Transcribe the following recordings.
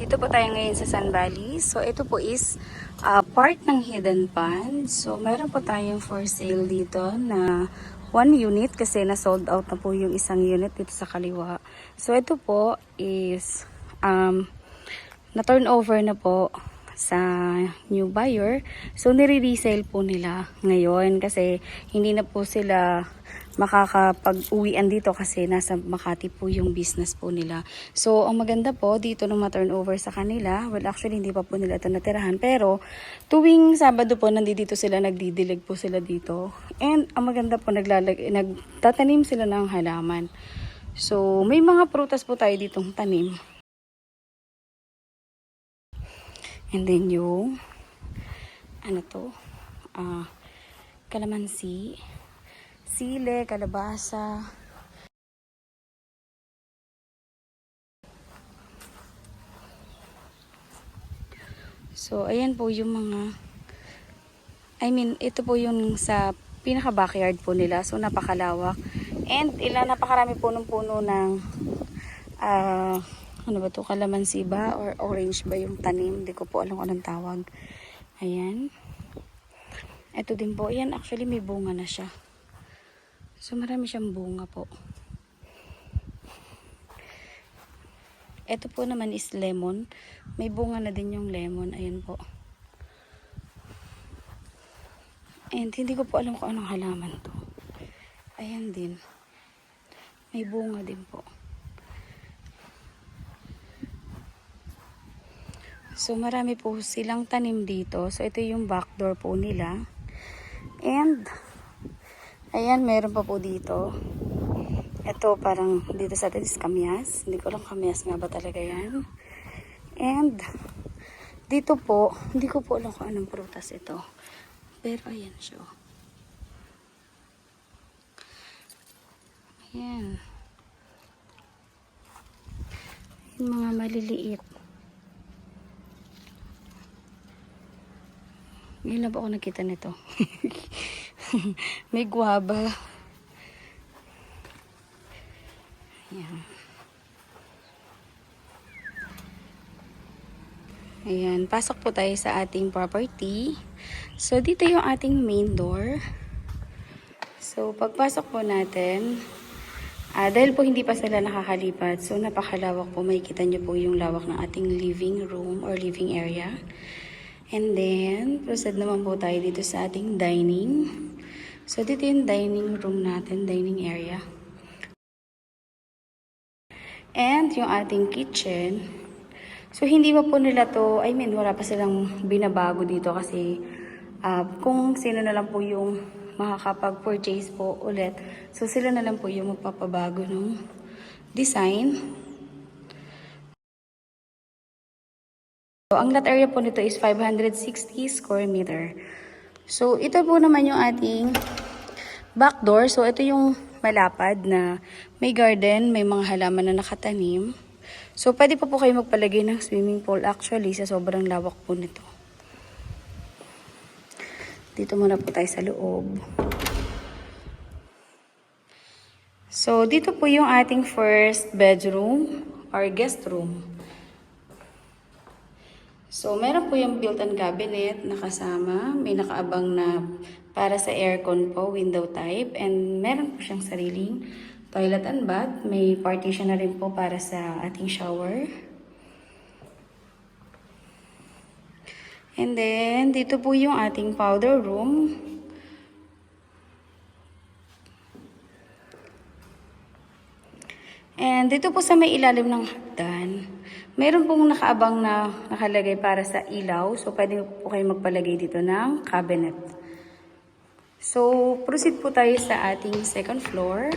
Dito po tayo ngayon sa Sun Valley. So, ito po is part ng Hidden Pond. So, meron po tayong for sale dito na 1 unit kasi na-sold out na po yung isang unit dito sa kaliwa. So, ito po is na-turnover na po sa new buyer. So, nire-resale po nila ngayon kasi hindi na po sila makakapag-uwian dito kasi nasa Makati po yung business po nila. So, ang maganda po dito nung ma-turnover sa kanila, well actually hindi pa po nila ito natirahan, pero tuwing Sabado po nandito sila, nagdidilig po sila dito. And ang maganda po nagtatanim sila ng halaman. So, may mga prutas po tayo ditong tanim. And then yung kalamansi, sile, kalabasa. So, ayan po yung mga, ito po yung sa pinaka-backyard po nila. So, napakalawak. And napakarami po ng puno ng, kalamansi ba? Or orange ba yung tanim? Hindi ko po alam kung anong tawag. Ayan. Ito din po. Ayan, actually may bunga na siya. So, marami siyang bunga po. Ito po naman is lemon. May bunga na din yung lemon. Ayan po. And hindi ko po alam kung anong halaman to. Ayan din. May bunga din po. So, marami po silang tanim dito. So, ito yung back door po nila. And, ayan, meron pa po dito. Ito parang dito sa atin is kamyas. Hindi ko lang kamyas nga ba talaga yan. And dito po, hindi ko po alam kung anong prutas ito. Pero ayan siya. Ayan. Yung mga maliliit. Ngayon lang po ako nakita nito. May guava. Ayan. Ayan, pasok po tayo sa ating property. So, dito yung ating main door. So, pagpasok po natin, dahil po hindi pa sila nakakalipat, so napakalawak po. Makikita nyo po yung lawak ng ating living room or living area. And then, proceed naman po tayo dito sa ating dining. So, dito yung dining room natin, dining area. And yung ating kitchen. So, hindi pa po nila to, wala pa silang binabago dito kasi kung sino na lang po yung makakapag-purchase po ulit. So, sila na lang po yung magpapabago ng design. So, ang lot area po nito is 560 square meter. So, ito po naman yung ating back door. So, ito yung malapad na may garden, may mga halaman na nakatanim. So, pwede pa po kayo magpalagay ng swimming pool actually sa sobrang lawak po nito. Dito muna po tayo sa loob. So, dito po yung ating first bedroom or guest room. So, meron po yung built-in cabinet na kasama. May nakaabang na para sa aircon po, window type. And meron po siyang sariling toilet and bath. May partition na rin po para sa ating shower. And then, dito po yung ating powder room. And dito po sa may ilalim ng hagdan, meron pong nakaabang na nakalagay para sa ilaw. So, pwede po kayo magpalagay dito ng cabinet. So, proceed po tayo sa ating second floor.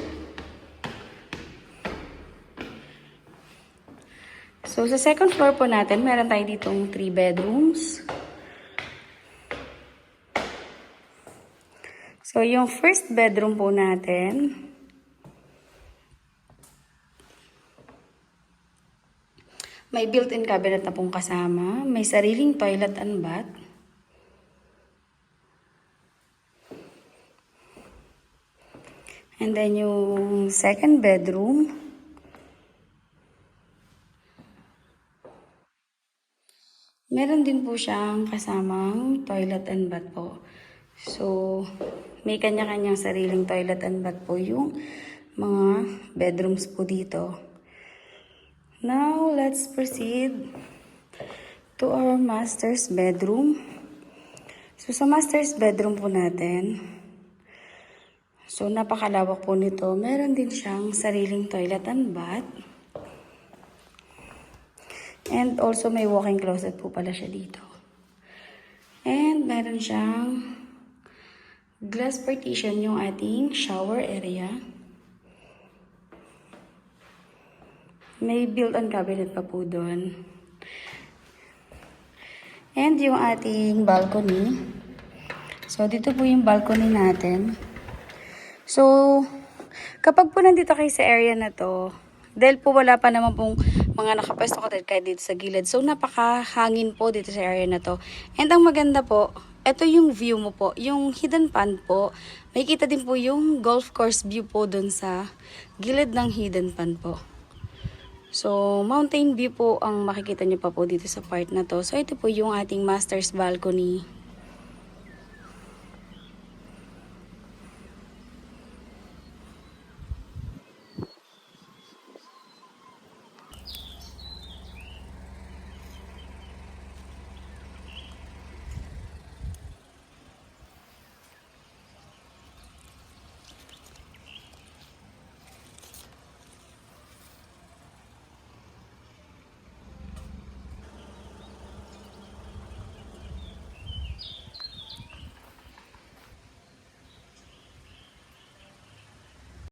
So, sa second floor po natin, meron tayo ditong 3 bedrooms. So, yung first bedroom po natin, may built-in cabinet na pong kasama. May sariling toilet and bath. And then yung second bedroom, Meron din po siyang kasamang toilet and bath po. So, may kanya-kanyang sariling toilet and bath po yung mga bedrooms po dito. Now, let's proceed to our master's bedroom. So, sa master's bedroom po natin, so napakalawak po nito. Meron din siyang sariling toilet and bath. And also may walk-in closet po pala siya dito. And meron siyang glass partition yung ating shower area. May built-in cabinet pa po doon. And yung ating balcony. So dito po yung balcony natin. So kapag po nandito kayo sa area na to, dahil po wala pa naman pong mga nakapwesto ka kahit dito sa gilid. So, napakahangin po dito sa area na to. And ang maganda po, ito yung view mo po. Yung hidden pond po, may kita din po yung golf course view po dun sa gilid ng hidden pond po. So, mountain view po ang makikita nyo pa po dito sa part na to. So, ito po yung ating master's balcony